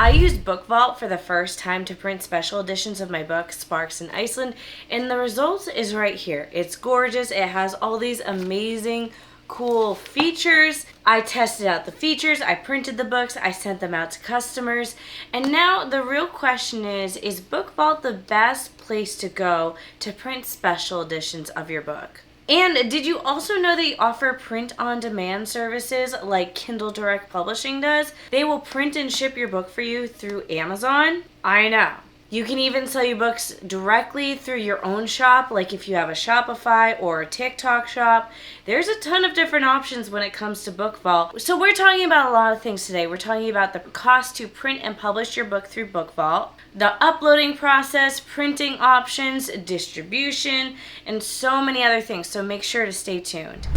I used BookVault for the first time to print special editions of my book, Sparks in Iceland, and the result is right here. It's gorgeous. It has all these amazing, cool features. I tested out the features, I printed the books, I sent them out to customers, and now the real question is BookVault the best place to go to print special editions of your book? And did you also know they offer print-on-demand services like Kindle Direct Publishing does? They will print and ship your book for you through Amazon. I know. You can even sell your books directly through your own shop, like if you have a Shopify or a TikTok shop. There's a ton of different options when it comes to BookVault. So we're talking about a lot of things today. We're talking about the cost to print and publish your book through BookVault, the uploading process, printing options, distribution, and so many other things. So make sure to stay tuned.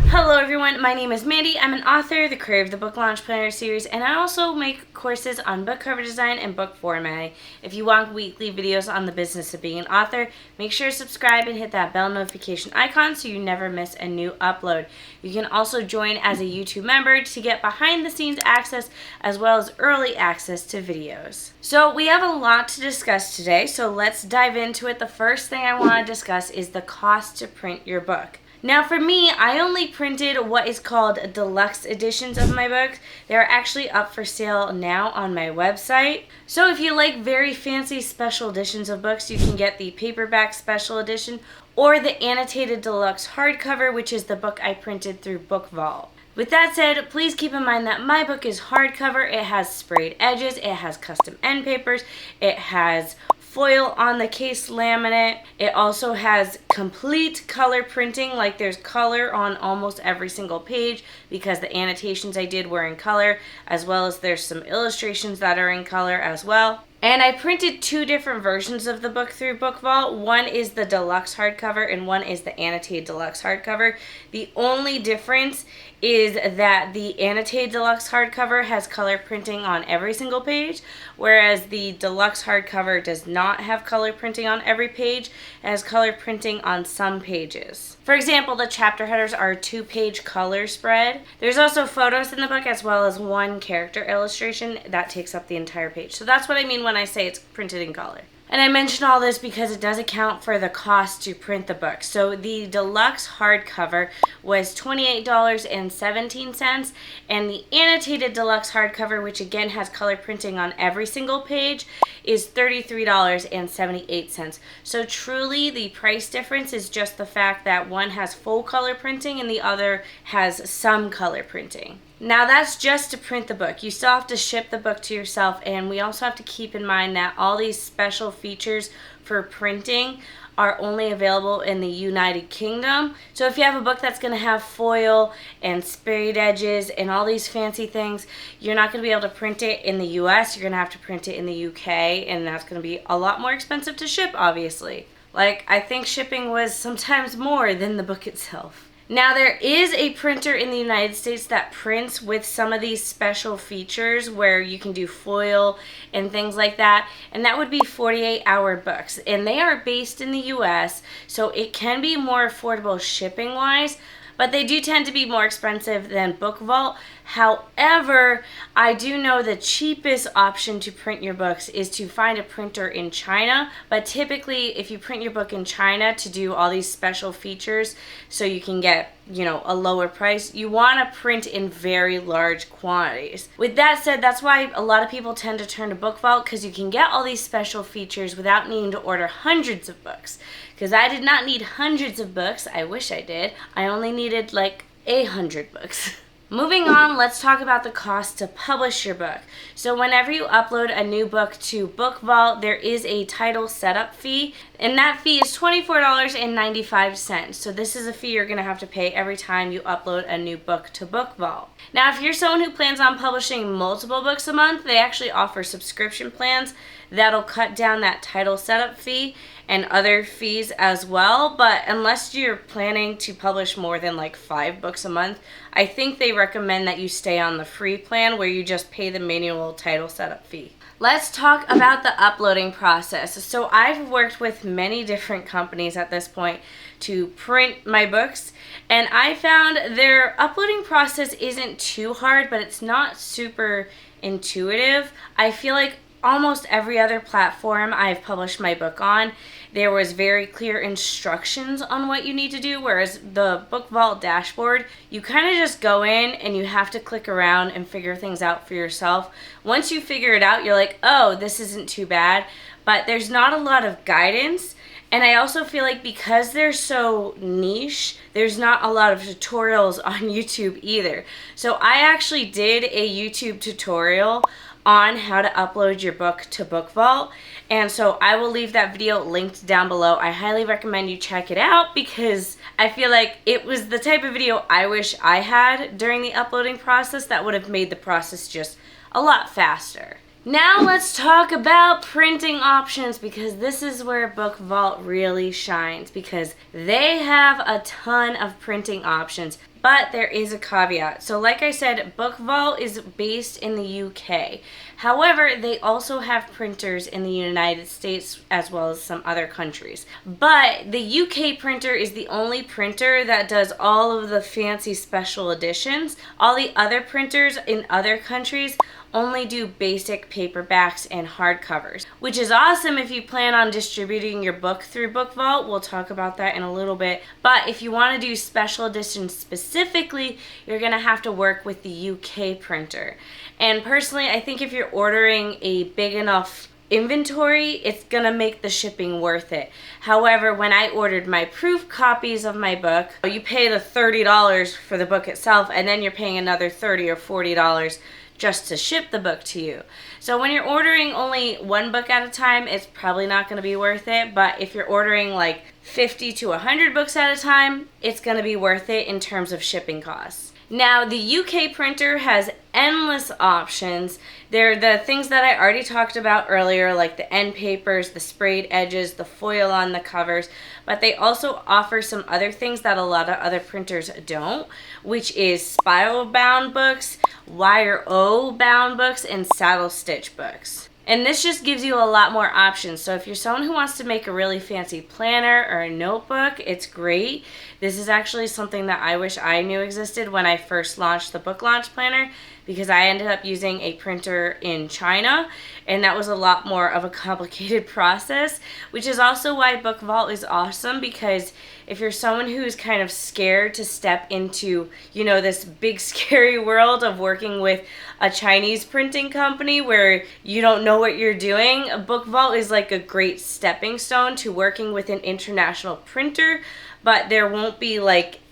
Hello everyone, my name is Mandy. I'm an author, the creator of the Book Launch Planner series, and I also make courses on book cover design and book formatting. If you want weekly videos on the business of being an author, make sure to subscribe and hit that bell notification icon so you never miss a new upload. You can also join as a YouTube member to get behind the scenes access as well as early access to videos. So we have a lot to discuss today, so let's dive into it. The first thing I want to discuss is the cost to print your book. Now for me, I only printed what is called deluxe editions of my books. They're actually up for sale now on my website. So if you like very fancy special editions of books, you can get the paperback special edition or the annotated deluxe hardcover, which is the book I printed through BookVault. With that said, please keep in mind that my book is hardcover. It has sprayed edges, it has custom end papers, it has foil on the case laminate. It also has complete color printing, like there's color on almost every single page because the annotations I did were in color, as well as there's some illustrations that are in color as well. And I printed two different versions of the book through BookVault. One is the deluxe hardcover and one is the annotated deluxe hardcover. The only difference is that the annotated deluxe hardcover has color printing on every single page, whereas the deluxe hardcover does not have color printing on every page. It has color printing on some pages. For example, the chapter headers are a 2-page color spread. There's also photos in the book as well as one character illustration that takes up the entire page. So that's what I mean when I say it's printed in color. And I mention all this because it does account for the cost to print the book. So the deluxe hardcover was $28.17, and the annotated deluxe hardcover, which again has color printing on every single page, is $33.78. So truly the price difference is just the fact that one has full color printing and the other has some color printing. Now that's just to print the book. You still have to ship the book to yourself, and we also have to keep in mind that all these special features for printing are only available in the United Kingdom. So if you have a book that's going to have foil and sprayed edges and all these fancy things, you're not going to be able to print it in the US. You're going to have to print it in the UK, and that's going to be a lot more expensive to ship, obviously. Like, I think shipping was sometimes more than the book itself. Now there is a printer in the United States that prints with some of these special features where you can do foil and things like that, and that would be 48-hour books, and they are based in the US, so it can be more affordable shipping wise, but they do tend to be more expensive than BookVault. However, I do know the cheapest option to print your books is to find a printer in China, but typically if you print your book in China to do all these special features so you can get, a lower price, you want to print in very large quantities. With that said, that's why a lot of people tend to turn to BookVault, because you can get all these special features without needing to order hundreds of books. Because I did not need hundreds of books. I wish I did. I only needed like 100 books. Moving on, let's talk about the cost to publish your book. So whenever you upload a new book to BookVault, there is a title setup fee, and that fee is $24.95. So this is a fee you're going to have to pay every time you upload a new book to BookVault. Now, if you're someone who plans on publishing multiple books a month, they actually offer subscription plans that'll cut down that title setup fee and other fees as well. But unless you're planning to publish more than like 5 books a month, I think they recommend that you stay on the free plan where you just pay the manual title setup fee. Let's talk about the uploading process. So I've worked with many different companies at this point to print my books, and I found their uploading process isn't too hard, but it's not super intuitive. I feel like almost every other platform I've published my book on, there was very clear instructions on what you need to do, whereas the BookVault dashboard, you kind of just go in and you have to click around and figure things out for yourself. Once you figure it out, you're like, oh, this isn't too bad, but there's not a lot of guidance. And I also feel like because they're so niche, there's not a lot of tutorials on YouTube either. So I actually did a YouTube tutorial on how to upload your book to BookVault, and so I will leave that video linked down below. I highly recommend you check it out because I feel like it was the type of video I wish I had during the uploading process that would have made the process just a lot faster. Now let's talk about printing options, because this is where BookVault really shines, because they have a ton of printing options. But there is a caveat. So like I said, BookVault is based in the UK. However, they also have printers in the United States as well as some other countries. But the UK printer is the only printer that does all of the fancy special editions. All the other printers in other countries only do basic paperbacks and hardcovers, which is awesome if you plan on distributing your book through BookVault. We'll talk about that in a little bit. But if you want to do special editions specifically, you're going to have to work with the UK printer. And personally, I think if you're ordering a big enough inventory, it's gonna make the shipping worth it. However, when I ordered my proof copies of my book, you pay the $30 for the book itself, and then you're paying another $30 or $40 just to ship the book to you. So when you're ordering only one book at a time, it's probably not going to be worth it. But if you're ordering like 50 to 100 books at a time, it's going to be worth it in terms of shipping costs. Now, the UK printer has endless options. They're the things that I already talked about earlier, like the end papers, the sprayed edges, the foil on the covers, but they also offer some other things that a lot of other printers don't, which is spiral bound books, wire O bound books, and saddle stitch books. And this just gives you a lot more options. So if you're someone who wants to make a really fancy planner or a notebook, it's great. This is actually something that I wish I knew existed when I first launched the book launch planner, because I ended up using a printer in China, and that was a lot more of a complicated process, which is also why BookVault is awesome, because if you're someone who's kind of scared to step into, this big scary world of working with a Chinese printing company where you don't know what you're doing, BookVault is like a great stepping stone to working with an international printer, but there won't be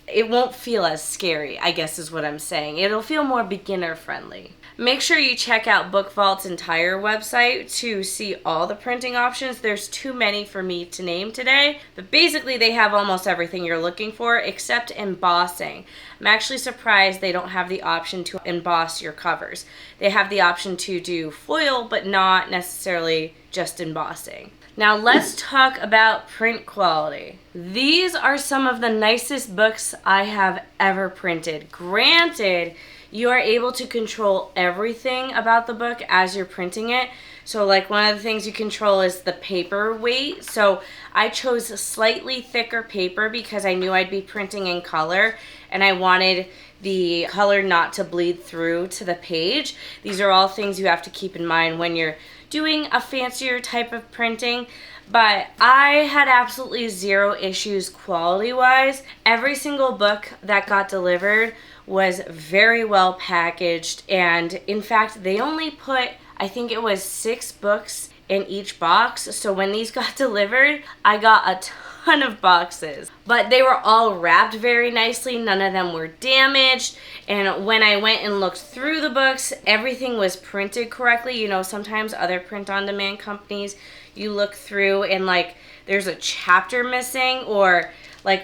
it won't feel as scary, I guess is what I'm saying. It'll feel more beginner friendly. Make sure you check out BookVault's entire website to see all the printing options. There's too many for me to name today, but basically they have almost everything you're looking for except embossing. I'm actually surprised they don't have the option to emboss your covers. They have the option to do foil, but not necessarily just embossing. Now let's talk about print quality. These are some of the nicest books I have ever printed. Granted, you are able to control everything about the book as you're printing it. So like one of the things you control is the paper weight. So I chose a slightly thicker paper because I knew I'd be printing in color and I wanted the color not to bleed through to the page. These are all things you have to keep in mind when you're doing a fancier type of printing, but I had absolutely zero issues quality-wise. Every single book that got delivered was very well packaged, and in fact, they only put, I think it was 6 books in each box, so when these got delivered, I got a ton of boxes, but they were all wrapped very nicely. None of them were damaged, and when I went and looked through the books, everything was printed correctly. Sometimes other print-on-demand companies, you look through and there's a chapter missing, or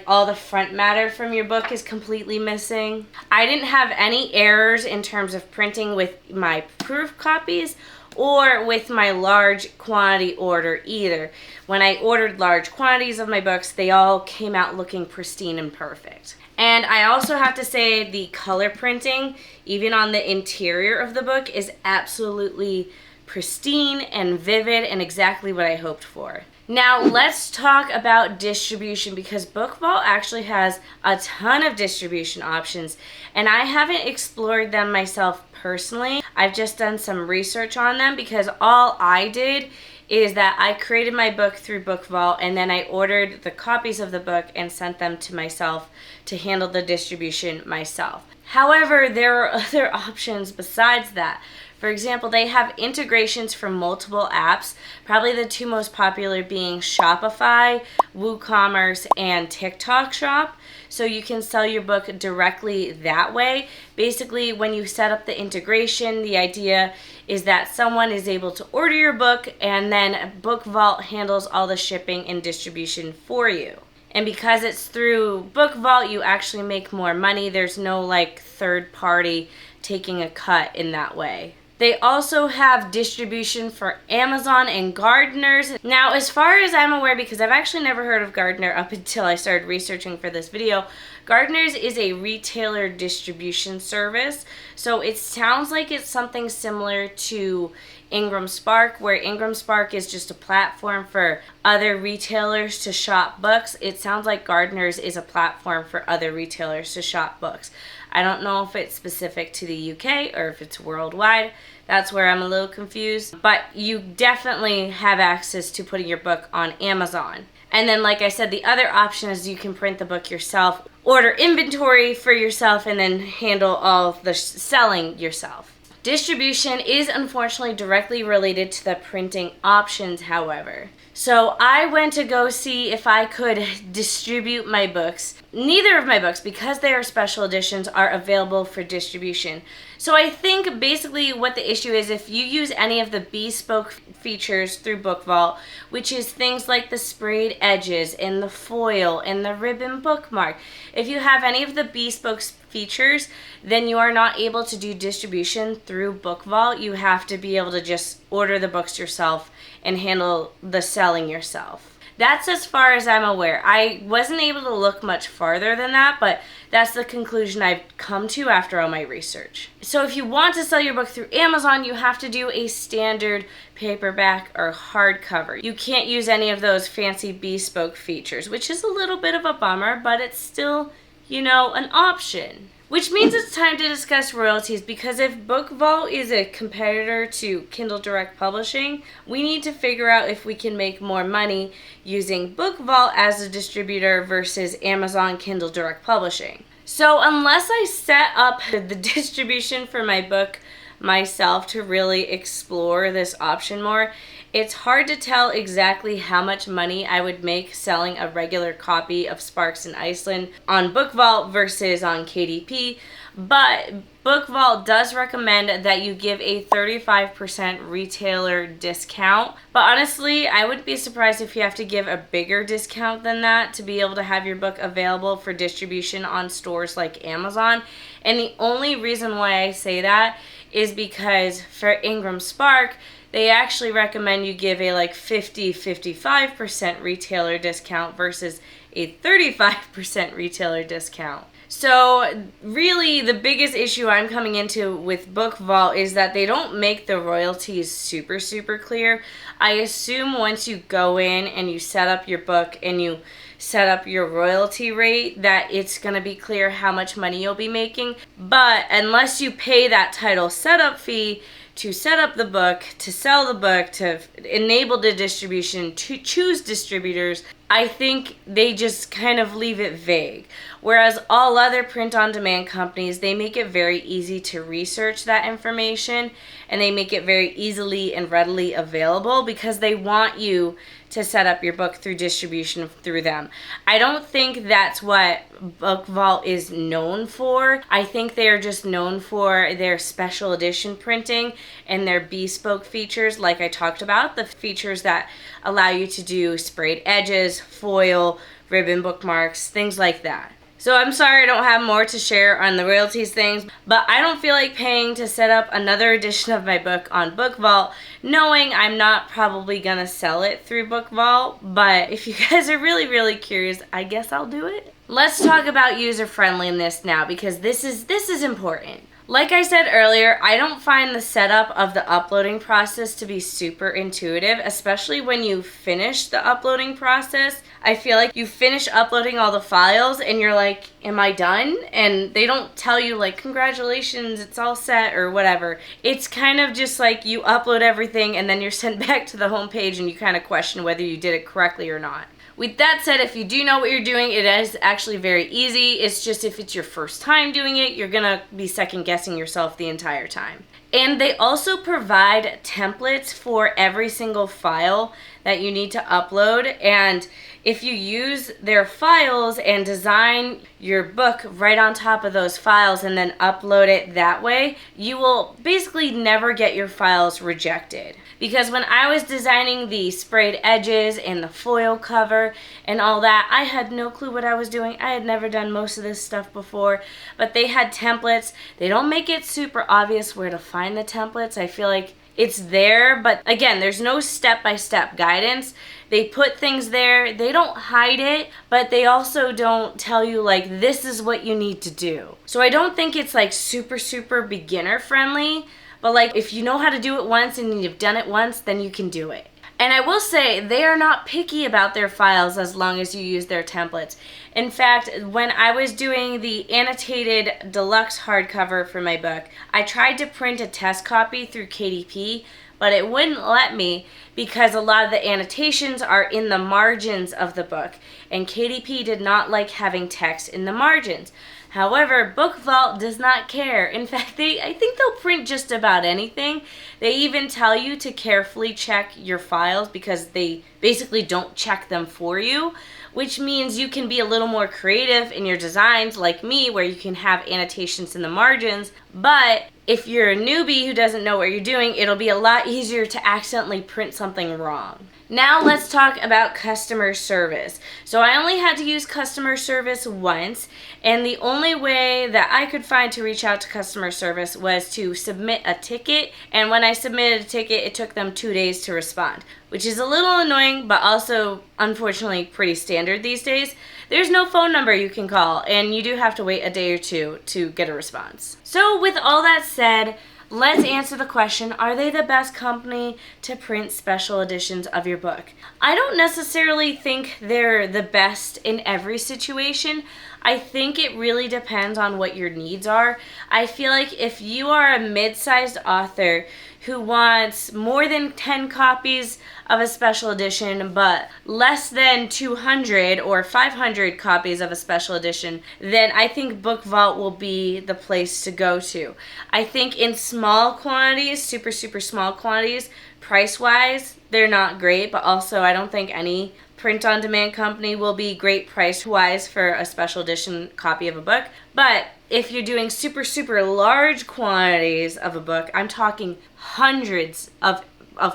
all the front matter from your book is completely missing. I didn't have any errors in terms of printing with my proof copies or with my large quantity order either. When I ordered large quantities of my books, they all came out looking pristine and perfect. And I also have to say the color printing, even on the interior of the book, is absolutely pristine and vivid and exactly what I hoped for. Now let's talk about distribution, because BookVault actually has a ton of distribution options and I haven't explored them myself personally. I've just done some research on them because all I did is that I created my book through BookVault and then I ordered the copies of the book and sent them to myself to handle the distribution myself. However, there are other options besides that. For example, they have integrations from multiple apps, probably the two most popular being Shopify, WooCommerce, and TikTok Shop. So you can sell your book directly that way. Basically, when you set up the integration, the idea is that someone is able to order your book and then BookVault handles all the shipping and distribution for you. And because it's through BookVault, you actually make more money. There's no like third party taking a cut in that way. They also have distribution for Amazon and Gardeners. Now, as far as I'm aware, because I've actually never heard of Gardener up until I started researching for this video, Gardeners is a retailer distribution service. So it sounds like it's something similar to Ingram Spark, where Ingram Spark is just a platform for other retailers to shop books. It sounds like Gardeners is a platform for other retailers to shop books. I don't know if it's specific to the UK or if it's worldwide. That's where I'm a little confused. But you definitely have access to putting your book on Amazon. And then, like I said, the other option is you can print the book yourself, order inventory for yourself, and then handle all of the selling yourself. Distribution is unfortunately directly related to the printing options, however. So I went to go see if I could distribute my books. Neither of my books, because they are special editions, are available for distribution. So I think basically what the issue is, if you use any of the bespoke features through BookVault, which is things like the sprayed edges and the foil and the ribbon bookmark, if you have any of the bespoke features, then you are not able to do distribution through BookVault. You have to be able to just order the books yourself and handle the selling yourself. That's as far as I'm aware. I wasn't able to look much farther than that, but that's the conclusion I've come to after all my research. So if you want to sell your book through Amazon, you have to do a standard paperback or hardcover. You can't use any of those fancy bespoke features, which is a little bit of a bummer, but it's still, you know, an option. Which means it's time to discuss royalties, because if BookVault is a competitor to Kindle Direct Publishing, we need to figure out if we can make more money using BookVault as a distributor versus Amazon Kindle Direct Publishing. So unless I set up the distribution for my book myself to really explore this option more, it's hard to tell exactly how much money I would make selling a regular copy of Sparks in Iceland on BookVault versus on KDP, but BookVault does recommend that you give a 35% retailer discount. But honestly, I wouldn't be surprised if you have to give a bigger discount than that to be able to have your book available for distribution on stores like Amazon. And the only reason why I say that is because for Ingram Spark, they actually recommend you give a like 50-55% retailer discount versus a 35% retailer discount. So really the biggest issue I'm coming into with BookVault is that they don't make the royalties super clear. I assume once you go in and you set up your book and you set up your royalty rate that it's going to be clear how much money you'll be making. But unless you pay that title setup fee to set up the book, to sell the book, to enable the distribution, to choose distributors, I think they just kind of leave it vague. Whereas all other print-on-demand companies, they make it very easy to research that information and they make it very easily and readily available because they want you to set up your book through distribution through them. I don't think that's what BookVault is known for. I think they are just known for their special edition printing and their bespoke features, like I talked about, the features that allow you to do sprayed edges, foil, ribbon bookmarks, things like that. So I'm sorry I don't have more to share on the royalties things, but I don't feel like paying to set up another edition of my book on BookVault, knowing I'm not probably gonna sell it through BookVault. But if you guys are really curious, I guess I'll do it. Let's talk about user friendliness now, because this is important. Like I said earlier, I don't find the setup of the uploading process to be super intuitive, especially when you finish the uploading process. I feel like you finish uploading all the files and you're like, am I done? And they don't tell you like, congratulations, it's all set or whatever. It's kind of just like you upload everything and then you're sent back to the home page and you kind of question whether you did it correctly or not. With that said, if you do know what you're doing, it is actually very easy. It's just if it's your first time doing it, you're going to be second guessing yourself the entire time. And they also provide templates for every single file that you need to upload. And if you use their files and design your book right on top of those files and then upload it that way, you will basically never get your files rejected. Because when I was designing the sprayed edges and the foil cover and all that, I had no clue what I was doing. I had never done most of this stuff before, but they had templates. They don't make it super obvious where to find the templates. I feel like it's there, but again, there's no step-by-step guidance. They put things there. They don't hide it, but they also don't tell you like this is what you need to do. So I don't think it's like super beginner friendly, but like if you know how to do it once and you've done it once, then you can do it. And I will say they are not picky about their files as long as you use their templates. In fact, when I was doing the annotated deluxe hardcover for my book, I tried to print a test copy through KDP, but it wouldn't let me because a lot of the annotations are in the margins of the book, and KDP did not like having text in the margins. However, BookVault does not care. In fact, I think they'll print just about anything. They even tell you to carefully check your files because they basically don't check them for you, which means you can be a little more creative in your designs like me, where you can have annotations in the margins. But if you're a newbie who doesn't know what you're doing, it'll be a lot easier to accidentally print something wrong. Now let's talk about customer service. So I only had to use customer service once, and the only way that I could find to reach out to customer service was to submit a ticket, and when I submitted a ticket, it took them 2 days to respond, which is a little annoying, but also unfortunately pretty standard these days. There's no phone number you can call, and you do have to wait a day or two to get a response. So with all that said, let's answer the question, are they the best company to print special editions of your book? I don't necessarily think they're the best in every situation. I think it really depends on what your needs are. I feel like if you are a mid-sized author who wants more than 10 copies of a special edition but less than 200 or 500 copies of a special edition, then I think BookVault will be the place to go to. I think in small quantities, super small quantities, price-wise, they're not great, but also I don't think any print-on-demand company will be great price-wise for a special edition copy of a book. But if you're doing super large quantities of a book, I'm talking hundreds of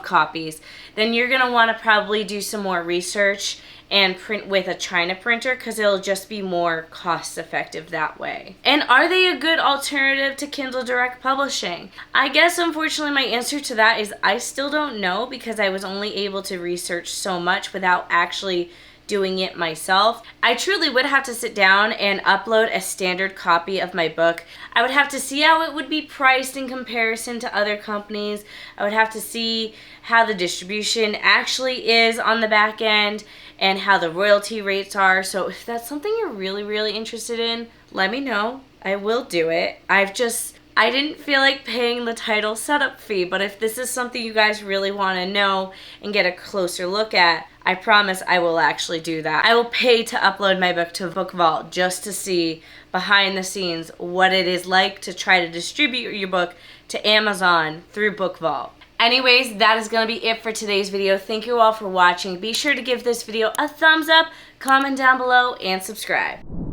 copies, then you're going to want to probably do some more research and print with a China printer because it'll just be more cost effective that way. And are they a good alternative to Kindle Direct Publishing? I guess unfortunately my answer to that is I still don't know because I was only able to research so much without actually doing it myself. I truly would have to sit down and upload a standard copy of my book. I would have to see how it would be priced in comparison to other companies. I would have to see how the distribution actually is on the back end and how the royalty rates are. So if that's something you're really interested in, let me know. I will do it. I didn't feel like paying the title setup fee, but if this is something you guys really want to know and get a closer look at, I promise I will actually do that. I will pay to upload my book to BookVault just to see behind the scenes what it is like to try to distribute your book to Amazon through BookVault. Anyways, that is going to be it for today's video. Thank you all for watching. Be sure to give this video a thumbs up, comment down below, and subscribe.